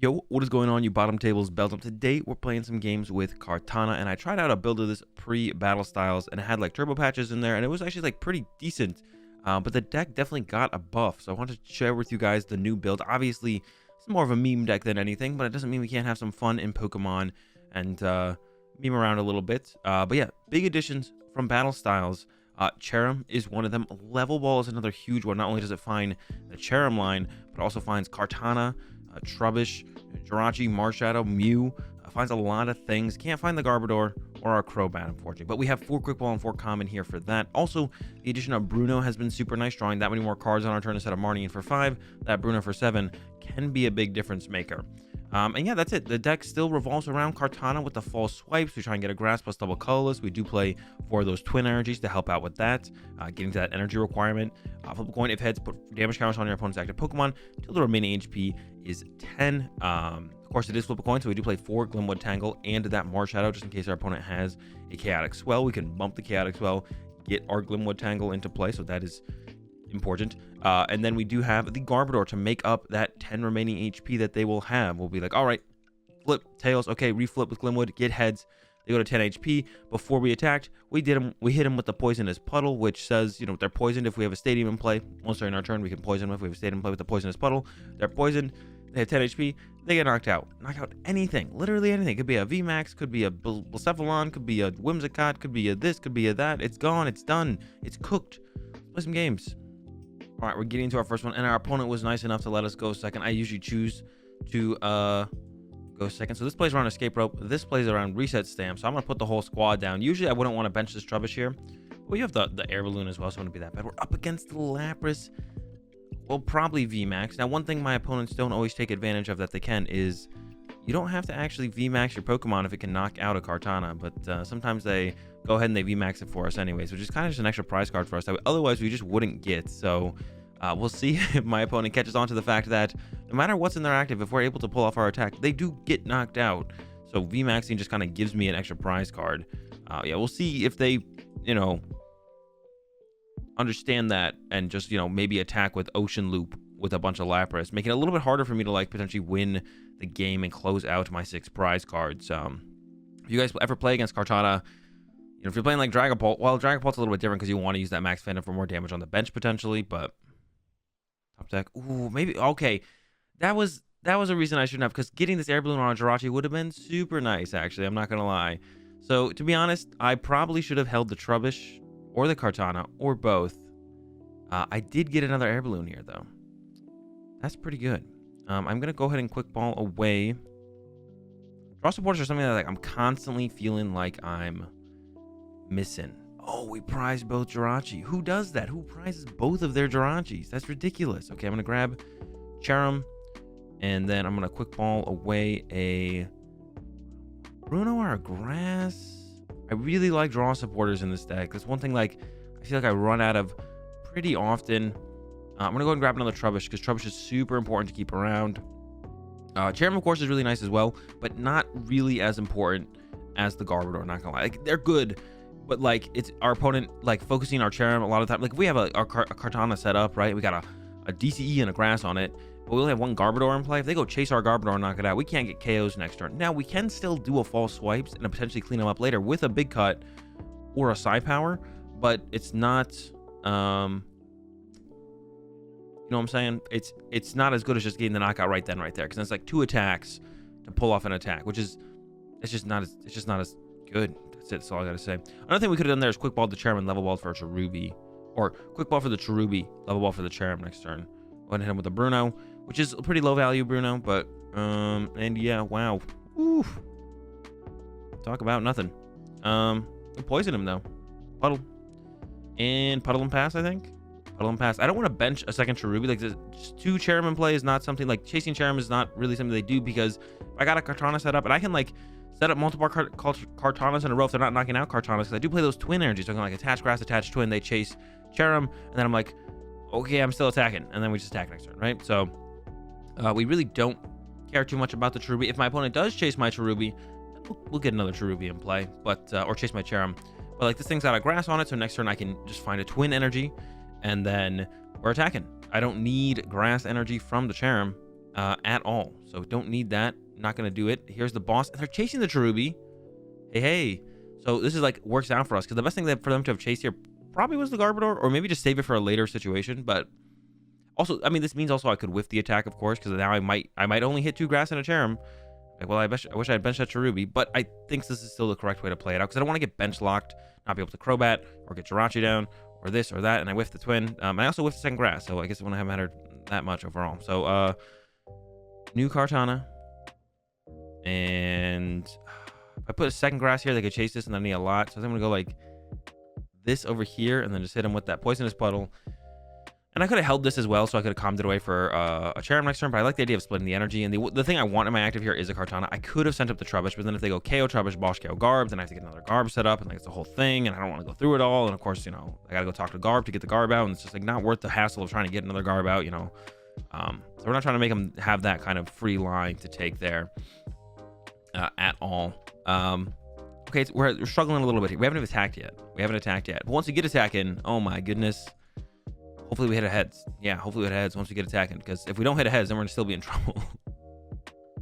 Yo, what is going on, you bottom tables belt up? Today we're playing some games with Kartana, and I tried out a build of this pre-battle styles, and it had like turbo patches in there, and it was actually like pretty decent. But the deck definitely got a buff, so I wanted to share with you guys the new build. Obviously, it's more of a meme deck than anything, but it doesn't mean we can't have some fun in Pokemon and meme around a little bit. But yeah, big additions from battle styles. Cherim is one of them. Level Ball is another huge one. Not only does it find the Cherim line, but also finds Kartana, Trubbish, Jirachi, Marshadow, Mew. Finds a lot of things. Can't find the Garbodor or our Crobat, unfortunately. But we have 4 Quick Ball and 4 Common here for that. Also, the addition of Bruno has been super nice. Drawing that many more cards on our turn instead of Marnie for 5, that Bruno for 7 can be a big difference maker. And yeah, that's it. The deck still revolves around Kartana with the false swipes. We try and get a grass plus double colorless. We do play 4 of those twin energies to help out with that, getting to that energy requirement. Flip a coin if heads, put damage counters on your opponent's active Pokemon till the remaining HP is 10. Of course, it is flip a coin, so we do play 4 Glimwood Tangle and that Marshadow just in case our opponent has a Chaotic Swell. We can bump the Chaotic Swell, get our Glimwood Tangle into play, so that is important. And then we do have the Garbodor to make up that 10 remaining HP that they will have. We'll be like, all right, flip tails, okay, reflip with Glimwood, get heads. They go to 10 HP. Before we attacked, we hit them with the Poisonous Puddle, which says, you know, they're poisoned if we have a Stadium in play. Once during our turn, we can poison them if we have a Stadium in play with the Poisonous Puddle. They're poisoned. They have 10 HP. They get knocked out. Knock out anything. Literally anything. Could be a VMAX. Could be a Blacephalon. Could be a Whimsicott. Could be a this. Could be a that. It's gone. It's done. It's cooked. Play some games. All right, we're getting into our first one, and our opponent was nice enough to let us go second. I usually choose to go second. So this plays around Escape Rope. This plays around Reset Stamp. So I'm going to put the whole squad down. Usually I wouldn't want to bench this Trubbish here. But you have the Air Balloon as well, so it wouldn't be that bad. We're up against the Lapras. Well, probably VMAX. Now, one thing my opponents don't always take advantage of that they can is you don't have to actually VMAX your Pokemon if it can knock out a Kartana. But sometimes they go ahead and they VMAX it for us anyways, which is kind of just an extra prize card for us that otherwise we just wouldn't get. So we'll see if my opponent catches on to the fact that no matter what's in their active, if we're able to pull off our attack, they do get knocked out. So VMAXing just kind of gives me an extra prize card. Yeah, we'll see if they, you know, understand that and just, you know, maybe attack with Ocean Loop with a bunch of Lapras, making it a little bit harder for me to like potentially win the game and close out my 6 prize cards. If you guys ever play against Kartana, you know, if you're playing like Dragapult, well, Dragapult's a little bit different because you want to use that Max Phantom for more damage on the bench potentially, but top deck, ooh, maybe, okay, that was a reason I shouldn't have, because getting this Air Balloon on a Jirachi would have been super nice, actually. I'm not gonna lie. So to be honest, I probably should have held the Trubbish or the Kartana or both. I did get another Air Balloon here though. That's pretty good. I'm gonna go ahead and Quick Ball away. Draw supporters are something that like I'm constantly feeling like I'm missing. Oh, we prized both Jirachi. Who does that? Who prizes both of their Jirachis? That's ridiculous. Okay, I'm gonna grab Cherim, and then I'm gonna Quick Ball away a Bruno or a Grass. I really like draw supporters in this deck. That's one thing like I feel like I run out of pretty often. I'm gonna go and grab another Trubbish because Trubbish is super important to keep around. Cherim, of course, is really nice as well, but not really as important as the Garbodor. Not gonna lie, like they're good, but like it's our opponent like focusing our Cherim a lot of the time. Like if we have a Kartana set up, right? We got a DCE and a Grass on it, but we only have one Garbodor in play. If they go chase our Garbodor and knock it out, we can't get KOs next turn. Now we can still do a false swipes and potentially clean them up later with a big cut or a Psy Power, but it's not you know what I'm saying? It's not as good as just getting the knockout right then, right there, because it's like 2 attacks to pull off an attack, which is it's just not as good. That's all I gotta say. Another thing we could have done there is Quick Ball the Cherim and Level Ball for a Cherubi, or Quick Ball for the Cherubi, Level Ball for the Cherim next turn. Go ahead and hit him with the Bruno, which is a pretty low value Bruno, but and yeah, wow, oof. Talk about nothing. We'll poison him though. Puddle and Pass, I think. Pass. I don't want to bench a second Cherubi. Like just 2 Cherim in play is not something like chasing Cherim is not really something they do, because if I got a Kartana set up and I can like set up multiple Kartanas in a row if they're not knocking out Kartanas, because I do play those twin energies. So I can like attach Grass, attach Twin, they chase Cherim, and then I'm like, okay, I'm still attacking, and then we just attack next turn, right? So we really don't care too much about the Cherubi. If my opponent does chase my Cherubi, we'll get another Cherubi in play, but or chase my Cherim. But like this thing's got a Grass on it, so next turn I can just find a Twin energy, and then we're attacking. I don't need Grass energy from the Cherim at all. So don't need that. Not going to do it. Here's the boss. And they're chasing the Cherubi. Hey, hey. So this is like works out for us because the best thing that for them to have chased here probably was the Garbodor, or maybe just save it for a later situation. But also, I mean, this means also I could whiff the attack, of course, because now I might only hit 2 grass and a Cherrim. Like, well, I wish I had benched that Cherubi, but I think this is still the correct way to play it out because I don't want to get bench locked, not be able to Crobat or get Jirachi down or this or that, and I whiffed the Twin. I also whiffed the second grass, so I guess it wouldn't have mattered that much overall. So, new Kartana, and if I put a second grass here, they could chase this, and I need a lot. So I'm gonna go like this over here, and then just hit him with that Poisonous Puddle. And I could have held this as well, so I could have calmed it away for a Cherrim next turn, but I like the idea of splitting the energy. And the thing I want in my active here is a Kartana. I could have sent up the Trubbish, but then if they go KO Trubbish, Bosch KO Garb, then I have to get another Garb set up, and like it's the whole thing, and I don't want to go through it all. And of course, you know, I gotta go talk to Garb to get the Garb out, and it's just like not worth the hassle of trying to get another Garb out, you know. So we're not trying to make them have that kind of free line to take there at all. Okay, we're struggling a little bit here. We haven't attacked yet. But once we get attacking, oh my goodness. Hopefully we hit a heads. Yeah, hopefully we hit a heads once we get attacking. Because if we don't hit a heads, then we're going to still be in trouble.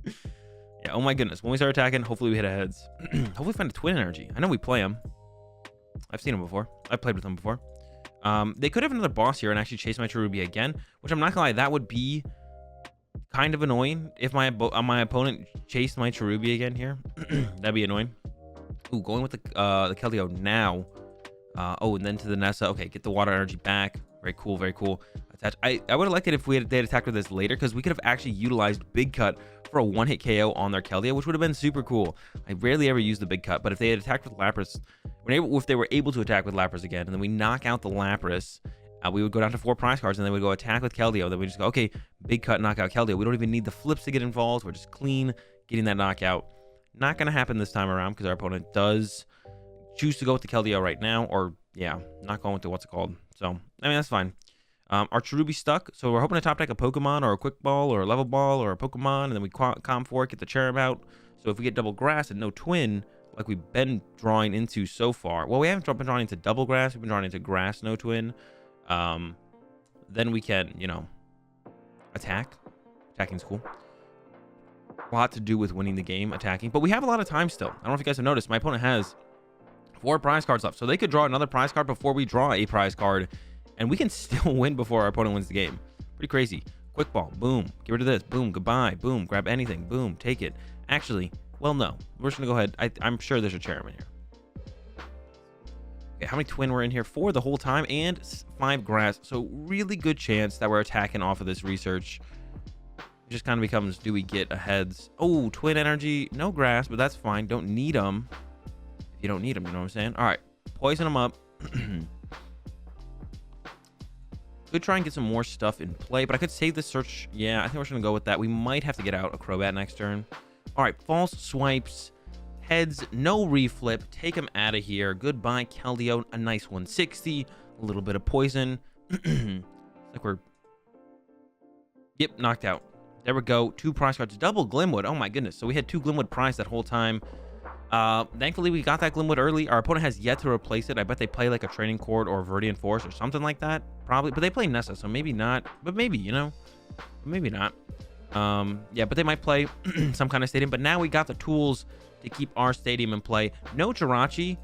Yeah, oh my goodness. When we start attacking, hopefully we hit a heads. Hopefully we find a Twin Energy. I know we play them. I've seen them before. I've played with them before. They could have another boss here and actually chase my Cherubi again. Which I'm not going to lie, that would be kind of annoying. If my opponent chased my Cherubi again here. That'd be annoying. Ooh, going with the Keldeo now. Oh, and then to the Nessa. Okay, get the water energy back. Very cool, very cool. Attach. I would have liked it if they had attacked with this later, because we could have actually utilized Big Cut for a one-hit KO on their Keldeo, which would have been super cool. I rarely ever use the Big Cut, but if they had attacked with Lapras, if they were able to attack with Lapras again, and then we knock out the Lapras, we would go down to 4 prize cards, and then we go attack with Keldeo. Then we just go, okay, Big Cut, knock out Keldeo. We don't even need the flips to get involved. We're just clean getting that knockout. Not going to happen this time around because our opponent does choose to go with the Keldeo right now, or yeah, not going with the what's it called. So I mean, that's fine. Our Cherubi stuck, so we're hoping to top deck a Pokemon or a Quick Ball or a Level Ball or a Pokemon, and then we Calm Fork, get the Cherrim out. So if we get double grass and no Twin, like we've been drawing into so far, well, we haven't been drawing into double grass, we've been drawing into grass, no Twin. Then we can, you know, attack. Attacking's cool. A lot to do with winning the game, attacking, but we have a lot of time still. I don't know if you guys have noticed, my opponent has 4 prize cards left, so they could draw another prize card before we draw a prize card, and we can still win before our opponent wins the game. Pretty crazy. Quick Ball, boom, get rid of this, boom, goodbye, boom, grab anything, boom, take it. Actually, well, no, we're just gonna go ahead. I'm sure there's a Cherrim in here. Okay, how many Twin were in here? 4 the whole time, and 5 grass, so really good chance that we're attacking off of this research. It just kind of becomes, do we get a heads? Oh, Twin Energy, no grass, but that's fine. Don't need them. If you don't need them, you know what I'm saying? All right, poison them up. Could try and get some more stuff in play, but I could save the search. Yeah, I think we're just gonna go with that. We might have to get out a Crobat next turn. All right, false swipes, heads, no reflip. Take him out of here. Goodbye, Keldeo. A nice 160. A little bit of poison. Like we're, yep, knocked out. There we go. 2 prize cards. Double Glimwood. Oh my goodness. So we had 2 Glimwood prize that whole time. Thankfully we got that Glimwood early. Our opponent has yet to replace it. I bet they play like a Training Cord or Viridian Force or something like that, probably, but they play Nessa, so maybe not, but maybe, you know, maybe not. Yeah, but they might play some kind of stadium. But now we got the tools to keep our stadium in play. No Jirachi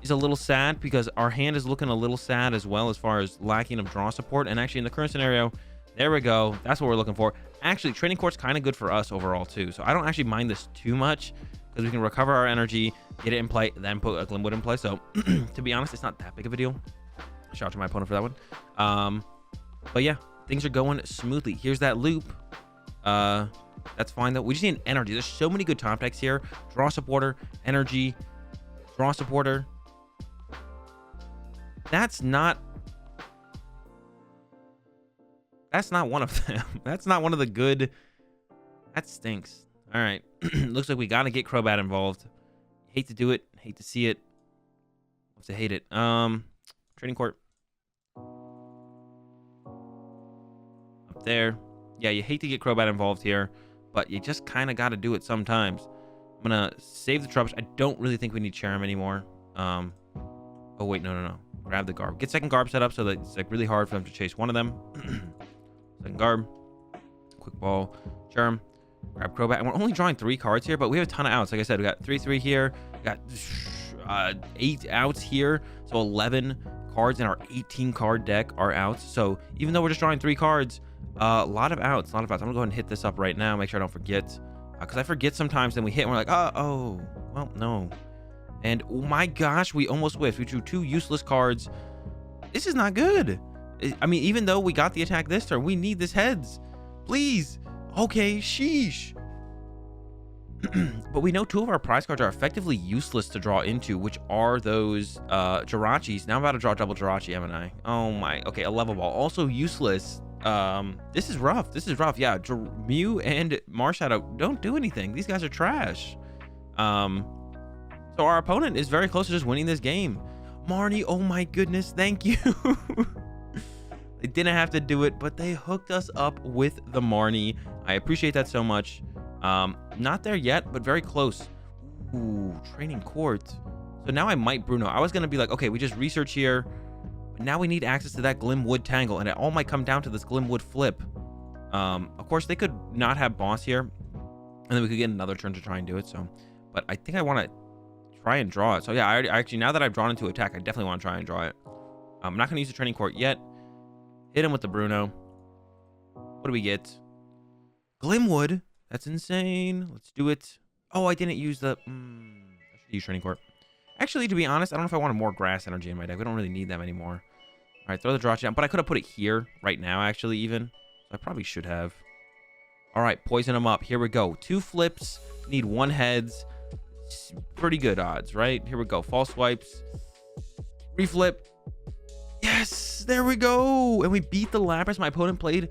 is a little sad because our hand is looking a little sad as well as far as lacking of draw support. And actually in the current scenario, there we go, that's what we're looking for. Actually, Training Court's kind of good for us overall too, so I don't actually mind this too much because we can recover our energy, get it in play, then put a Glimwood in play. So to be honest, it's not that big of a deal. Shout out to my opponent for that one. But yeah, things are going smoothly. Here's that loop. That's fine though. We just need an energy. There's so many good top decks here. Draw supporter, energy, draw supporter. That's not one of them. That's not one of the good. That stinks. All right. Looks like we got to get Crobat involved. Hate to do it. Hate to see it. Love to hate it. Training Court. Up there. Yeah, you hate to get Crobat involved here, but you just kind of got to do it sometimes. I'm going to save the Trubbish. I don't really think we need Cherrim anymore. Oh, wait. No. Grab the Garb. Get second Garb set up so that it's like really hard for them to chase one of them. Second Garb. quick ball, germ, grab Crobat. And we're only drawing 3 cards here, but we have a ton of outs. Like I said, we got 3 here, we got 8 outs here, so 11 cards in our 18 card deck are outs. So even though we're just drawing 3 cards, a lot of outs. I'm gonna go ahead and hit this up right now, make sure I don't forget, because I forget sometimes. Then we hit and we're like, oh, well, no. And oh my gosh, we almost whiffed. We drew 2 useless cards. This is not good. I mean, even though we got the attack this turn, we need this heads, please. Okay, sheesh. But we know 2 of our prize cards are effectively useless to draw into, which are those Jirachis. Now I'm about to draw double Jirachi, haven't I? Oh my. Okay, a level ball, also useless. This is rough. This is rough. Yeah, Mew and Marshadow don't do anything. These guys are trash. So our opponent is very close to just winning this game. Marnie, oh my goodness, thank you. They didn't have to do it, but they hooked us up with the Marnie. I appreciate that so much. Not there yet, but very close. Ooh, training court. So now I might Bruno. I was gonna be like, okay, we just research here, but now we need access to that Glimwood Tangle, and it all might come down to this Glimwood flip. Of course, they could not have boss here, and then we could get another turn to try and do it. So, but I think I want to try and draw it. So yeah, I actually, now that I've drawn into attack, I definitely want to try and draw it. I'm not going to use the training court yet. Hit him with the Bruno. What do we get? Glimwood. That's insane. Let's do it. Oh, I didn't use the... I should use training court. Actually, to be honest, I don't know if I wanted more grass energy in my deck. We don't really need them anymore. All right, throw the Jirachi down. But I could have put it here right now, actually, even. So I probably should have. All right, poison them up. Here we go. 2 flips. Need 1 heads. Pretty good odds, right? Here we go. False swipes. Reflip. Yes, there we go. And we beat the Lapras. My opponent played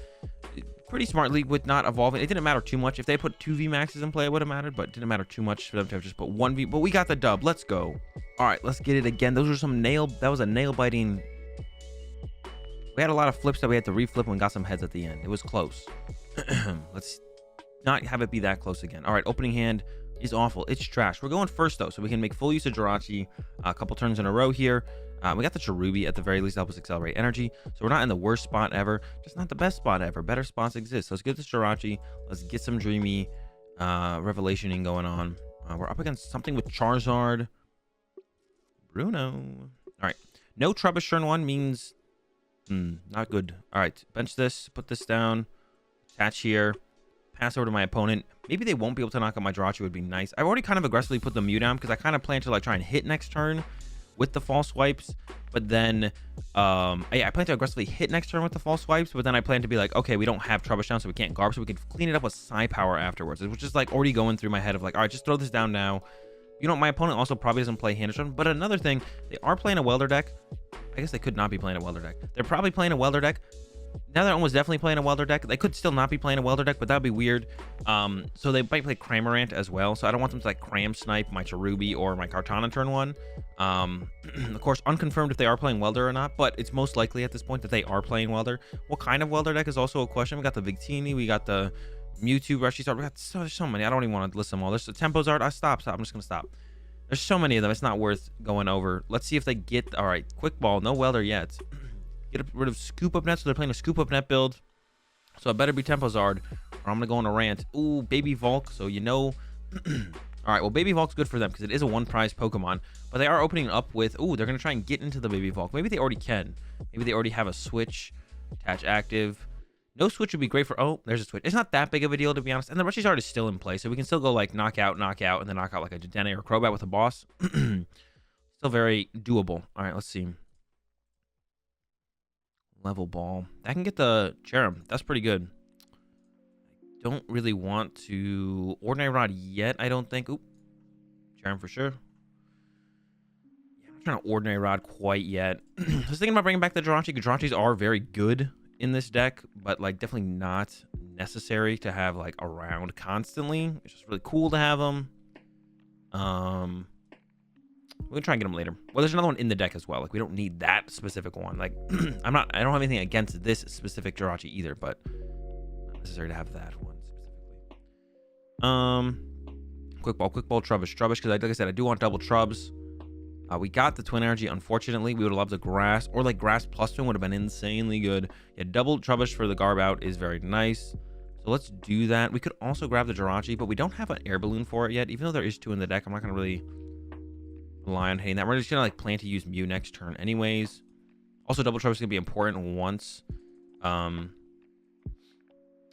pretty smartly with not evolving. It didn't matter too much. If they put 2 VMAXs in play, it would have mattered, but it didn't matter too much for them to have just put 1 V. But we got the dub. Let's go. All right, let's get it again. Those are some that was a nail biting. We had a lot of flips that we had to reflip and got some heads at the end. It was close. Let's not have it be that close again. All right, opening hand is awful. It's trash. We're going first though, so we can make full use of Jirachi a couple turns in a row here. We got the Cherubi at the very least to help us accelerate energy, so we're not in the worst spot ever, just not the best spot ever. Better spots exist. So let's get this Jirachi. Let's get some dreamy revelationing going on. We're up against something with Charizard. Bruno. All right, no Trubbish turn 1 means not good. All right, bench this, put this down, attach here, pass over to my opponent. Maybe they won't be able to knock out my Jirachi. Would be nice. I've already kind of aggressively put the Mew down because I kind of plan to like try and hit next turn with the false swipes, but then I plan to aggressively hit next turn with the false swipes, but then I plan to be like, okay, we don't have Trubbish down, so we can't garb, so we can clean it up with Psy Power afterwards, which is like already going through my head of like, all right, just throw this down now. You know, my opponent also probably doesn't play Handstone, but another thing, they are playing a Welder deck. I guess they could not be playing a Welder deck. They're probably playing a Welder deck. Now they're almost definitely playing a Welder deck. They could still not be playing a Welder deck, but that would be weird. So they might play Cramorant as well. So I don't want them to like cram snipe my Cherubi or my Kartana turn 1. Of course, unconfirmed if they are playing Welder or not, but it's most likely at this point that they are playing Welder. What kind of Welder deck is also a question. We got the Victini, we got the Mewtwo, Reshi's, we got so many. I don't even want to list them all. There's the Tempo's Art. Stop. I'm just gonna stop. There's so many of them. It's not worth going over. Let's see if they get. All right, quick ball. No Welder yet. Get rid of Scoop Up Net, so they're playing a Scoop Up Net build. So it better be Tempozard, or I'm gonna go on a rant. Ooh, Baby Volk. So you know. All right, well, Baby Volk's good for them because it is a 1 prize Pokemon, but they are opening up with. Ooh, they're gonna try and get into the Baby Volk. Maybe they already can. Maybe they already have a switch. Attach active. No switch would be great for. Oh, there's a switch. It's not that big of a deal, to be honest. And the Reshi's Art is still in play, so we can still go like knock out, and then knock out like a Dedenne or Crobat with a boss. Still very doable. All right, let's see. Level ball. I can get the Cherub. That's pretty good. I don't really want to Ordinary Rod yet, I don't think. Oop. Cherub for sure. Yeah, I'm not trying to Ordinary Rod quite yet. I was thinking about bringing back the Jirachi. Jirachis are very good in this deck, but like definitely not necessary to have like around constantly. It's just really cool to have them. We'll try and get them later. Well, there's another one in the deck as well. Like we don't need that specific one. Like I don't have anything against this specific Jirachi either, but not necessary to have that one specifically. Quick ball, Trubbish, because like I said, I do want double Trubs. We got the Twin Energy. Unfortunately, we would have loved the Grass, or like Grass plus Twin would have been insanely good. Yeah, double Trubbish for the Garb out is very nice. So let's do that. We could also grab the Jirachi, but we don't have an air balloon for it yet. Even though there is 2 in the deck, I'm not going to really rely on hitting that. We're just going to like plan to use Mew next turn anyways. Also, double trouble is going to be important once,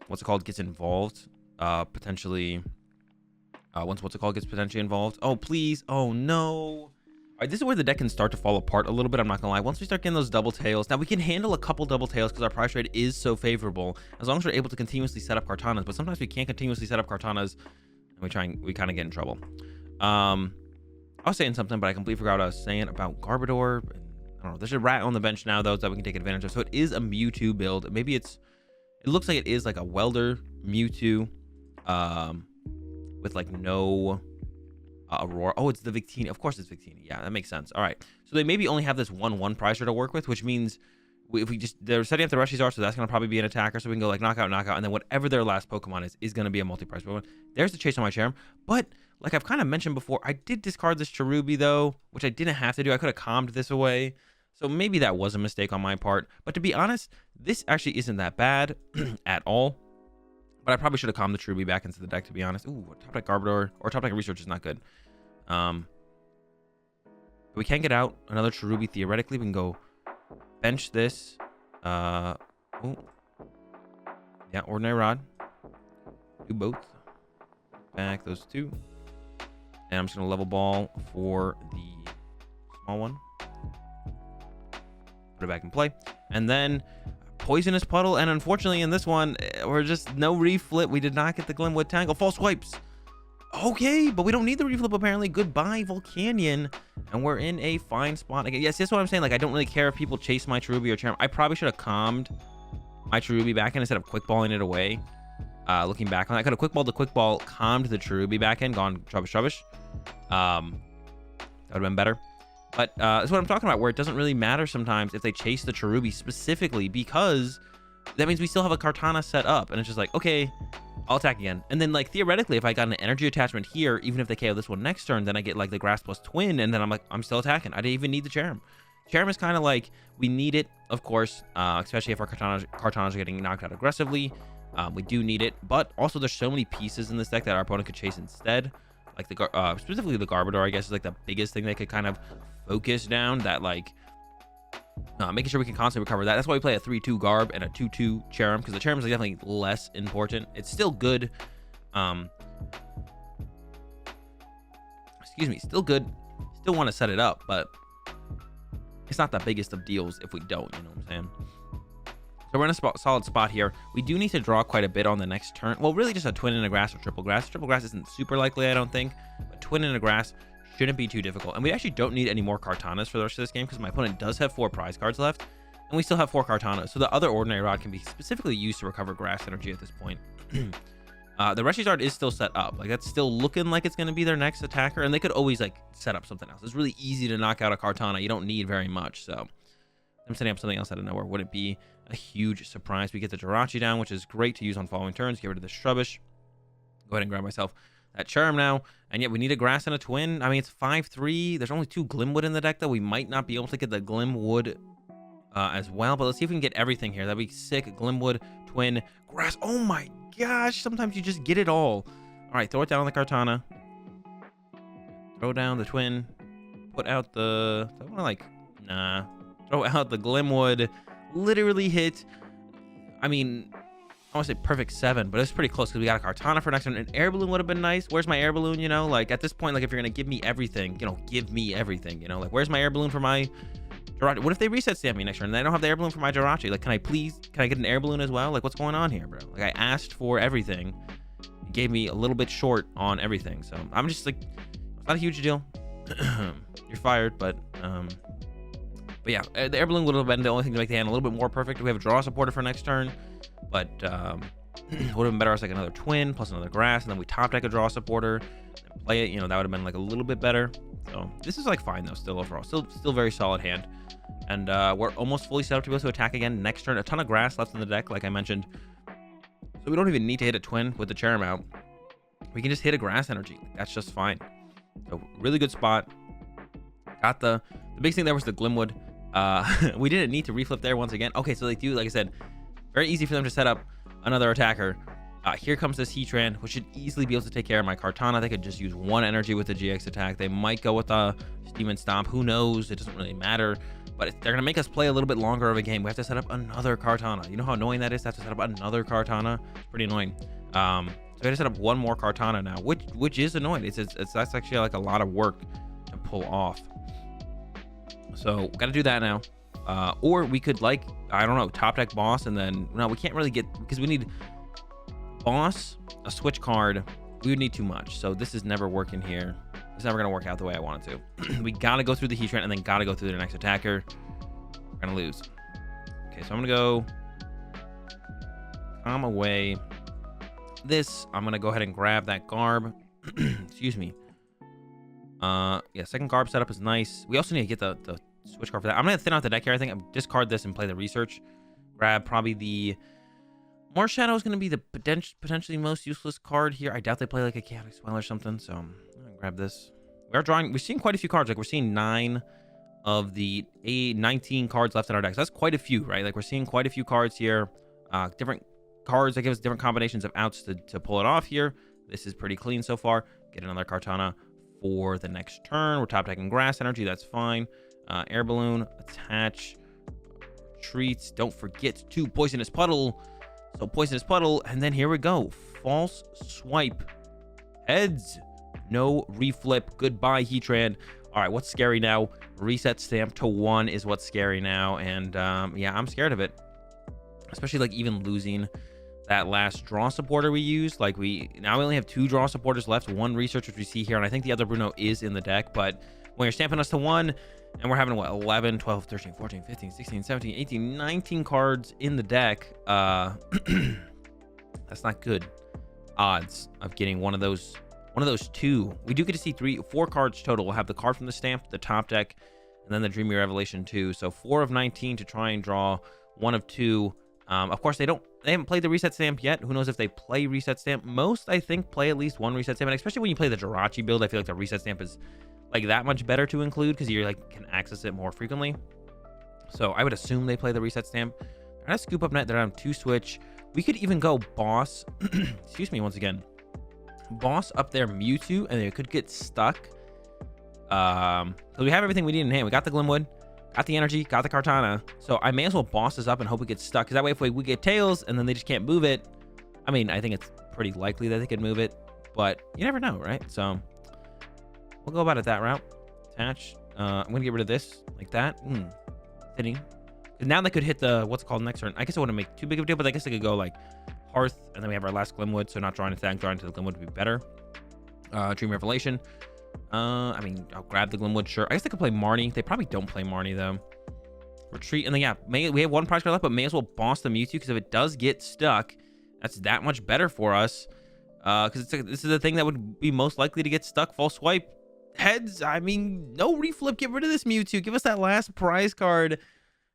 what's it called, gets involved. Potentially, once what's it called gets potentially involved. Oh, please. Oh, no. All right, this is where the deck can start to fall apart a little bit. I'm not gonna lie. Once we start getting those double tails, now we can handle a couple double tails because our price rate is so favorable. As long as we're able to continuously set up Kartanas, but sometimes we can't continuously set up Kartanas, and we kind of get in trouble. I was saying something, but I completely forgot what I was saying about Garbodor. I don't know. There's a rat on the bench now though that we can take advantage of. So it is a Mewtwo build. Maybe it looks like it is like a Welder Mewtwo, with like no. Aurora. Oh, it's the Victini. Of course it's Victini. Yeah, that makes sense. All right. So they maybe only have this 1/1 pricer to work with, which means if we just, they're setting up the Reshizar, so that's going to probably be an attacker. So we can go like knockout, and then whatever their last Pokemon is going to be a multi-price Pokemon. There's the chase on my Charm. But like I've kind of mentioned before, I did discard this Cherubi though, which I didn't have to do. I could have calmed this away. So maybe that was a mistake on my part. But to be honest, this actually isn't that bad at all. But I probably should have calmed the Cherubi back into the deck, to be honest. Ooh, top deck Garbodor or top deck Research is not good. We can get out another Cherubi theoretically. We can go bench this. Yeah, Ordinary Rod. Do both. Back those 2. And I'm just gonna level ball for the small one. Put it back in play. And then Poisonous Puddle, and unfortunately in this one, we're just no reflip. We did not get the Glimwood Tangle. False Swipes. Okay, but we don't need the reflip apparently. Goodbye, Volcanion. And we're in a fine spot again. Yes, that's what I'm saying. Like, I don't really care if people chase my Cherubi or Charm. I probably should have calmed my Cherubi back in instead of quick balling it away. Looking back on that, I could have quick balled the quick ball, calmed the Cherubi back in, gone Trubbish. That would have been better. But that's what I'm talking about, where it doesn't really matter sometimes if they chase the Cherubi specifically, because that means we still have a Kartana set up. And it's just like, okay, I'll attack again. And then like theoretically, if I got an energy attachment here, even if they KO this one next turn, then I get like the Grass plus Twin, and then I'm like, I'm still attacking. I didn't even need the Charm. Charm is kind of like, we need it, of course, especially if our Kartanas are getting knocked out aggressively. We do need it, but also there's so many pieces in this deck that our opponent could chase instead. Like the specifically the Garbodor, I guess, is like the biggest thing they could kind of focus down. That like making sure we can constantly recover that. That's why we play a 3/2 Garb and a 2/2 Charm, because the Charm is definitely less important. It's still good. Excuse me, still good. Still want to set it up, but it's not the biggest of deals if we don't. You know what I'm saying? So we're in a solid spot here. We do need to draw quite a bit on the next turn. Well, really just a Twin in a Grass or Triple Grass. Triple Grass isn't super likely, I don't think. But Twin in a Grass shouldn't be too difficult. And we actually don't need any more Kartanas for the rest of this game, because my opponent does have 4 prize cards left. And we still have 4 Kartanas. So the other Ordinary Rod can be specifically used to recover Grass energy at this point. The Reshizard is still set up. Like, that's still looking like it's going to be their next attacker. And they could always, like, set up something else. It's really easy to knock out a Kartana. You don't need very much. So I'm setting up something else out of nowhere. Wouldn't be a huge surprise. We get the Jirachi down, which is great to use on following turns. Get rid of the Trubbish. Go ahead and grab myself that Charm now. And yet we need a Grass and a Twin. I mean, it's 5/3. There's only 2 Glimwood in the deck, though. We might not be able to get the Glimwood as well. But let's see if we can get everything here. That'd be sick. Glimwood, Twin, Grass. Oh my gosh. Sometimes you just get it all. All right, throw it down on the Kartana. Throw down the Twin. Put out the... I want to like... Nah. Throw out the Glimwood. Literally hit... I mean... I want to say perfect 7, but it's pretty close because we got a Kartana for next one. An air balloon would have been nice. Where's my air balloon, you know? Like, at this point, like, if you're going to give me everything, you know, give me everything, you know? Like, where's my air balloon for my Jirachi? What if they reset stamp me next turn and I don't have the air balloon for my Jirachi? Like, can I get an air balloon as well? Like, what's going on here, bro? Like, I asked for everything. It gave me a little bit short on everything. So, I'm just like, it's not a huge deal. You're fired, but yeah, the air balloon would have been the only thing to make the hand a little bit more perfect. We have a draw supporter for next turn. But would have been better as like another Twin plus another Grass, and then we top deck a draw supporter and play it. You know, that would have been like a little bit better. So this is like fine though, still overall, still very solid hand. And we're almost fully set up to be able to attack again next turn. A ton of Grass left in the deck, like I mentioned. So we don't even need to hit a Twin with the Charm out. We can just hit a Grass energy. That's just fine. So really good spot. Got the big thing there was the Glimwood. We didn't need to reflip there once again. Okay, so they do, like I said, very easy for them to set up another attacker. Here comes this Heatran, which should easily be able to take care of my Kartana. They could just use 1 energy with the GX attack. They might go with the Steam and Stomp. Who knows? It doesn't really matter. But they're going to make us play a little bit longer of a game. We have to set up another Kartana. You know how annoying that is to have to set up another Kartana? It's pretty annoying. So I have to set up 1 more Kartana now, which is annoying. That's actually like a lot of work to pull off. So got to do that now. Or we could, like, I don't know, top deck boss, and then no, we can't really get, because we need boss, a switch card. We would need too much, so this is never working here. It's never gonna work out the way I want it to. We gotta go through the Heatran and then gotta go through the next attacker. We're gonna lose. Okay, so I'm gonna go calm away this. I'm gonna go ahead and grab that Garb. Excuse me. Yeah, second Garb setup is nice. We also need to get the switch card for that. I'm gonna thin out the deck here. I think I'm discard this and play the research. Grab probably the More Shadow is gonna be the potentially most useless card here. I doubt they play like a Chaotic Swell or something, so I'm gonna grab this. We're seeing quite a few cards. Like we're seeing 9 of the 19 cards left in our decks. That's quite a few, right? Like we're seeing quite a few cards here. Different cards that give us different combinations of outs to pull it off here. This is pretty clean so far. Get another Kartana for the next turn. We're top decking Grass Energy. That's fine. Air Balloon, attach, treats. Don't forget to Poisonous Puddle. So Poisonous Puddle, and then here we go. False Swipe. Heads. No reflip. Goodbye, Heatran. All right, what's scary now? Reset Stamp to 1 is what's scary now, and yeah, I'm scared of it. Especially like even losing that last draw supporter we used. Like we only have 2 draw supporters left, 1 research, which we see here, and I think the other Bruno is in the deck, but when you're stamping us to 1, and we're having, what, 11, 12, 13, 14, 15, 16, 17, 18, 19 cards in the deck. That's not good odds of getting one of those 2. We do get to see 4 cards total. We'll have the card from the stamp, the top deck, and then the Dreamy Revelation 2. So 4 of 19 to try and draw 1 of 2. Of course, they haven't played the reset stamp yet. Who knows if they play reset stamp? Most, I think, play at least 1 reset stamp, and especially when you play the Jirachi build, I feel like the reset stamp is like that much better to include because you like can access it more frequently. So I would assume they play the reset stamp. They're gonna scoop up net. They're on 2 switch. We could even go boss. Excuse me once again. Boss up their Mewtwo, and they could get stuck. So we have everything we need in hand. We got the Glimwood, got the energy, got the Kartana. So I may as well boss this up and hope it gets stuck. Because that way, if we get Tails and then they just can't move it, I mean, I think it's pretty likely that they could move it, but you never know, right? So we'll go about it that route. Attach. I'm gonna get rid of this like that. Fitting. And now they could hit the what's it called next turn. I guess I wouldn't make too big of a deal, but I guess they could go like Hearth, and then we have our last Glimwood, so not drawing attack, drawing to the Glimwood would be better. Dream Revelation. I mean, I'll grab the Glimwood, sure. I guess they could play Marnie. They probably don't play Marnie, though. Retreat, and then, yeah, we have 1 prize card left, but may as well boss the Mewtwo, because if it does get stuck, that's that much better for us. Because this is the thing that would be most likely to get stuck. False Swipe. Heads, I mean, no reflip. Get rid of this Mewtwo. Give us that last prize card.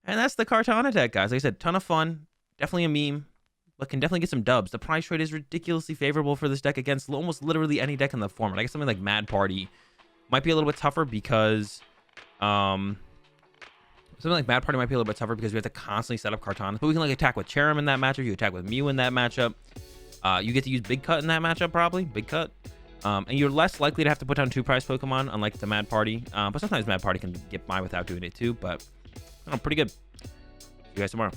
And that's the Kartana deck, guys. Like I said, ton of fun. Definitely a meme. But can definitely get some dubs. The price trade is ridiculously favorable for this deck against almost literally any deck in the format. I guess something like Mad Party might be a little bit tougher because something like Mad Party might be a little bit tougher because we have to constantly set up Kartana. But we can like attack with Cherim in that matchup. You attack with Mew in that matchup. You get to use Big Cut in that matchup, probably. Big Cut. And you're less likely to have to put down 2 prize Pokemon, unlike the Mad Party. But sometimes Mad Party can get by without doing it too. But pretty good. See you guys tomorrow.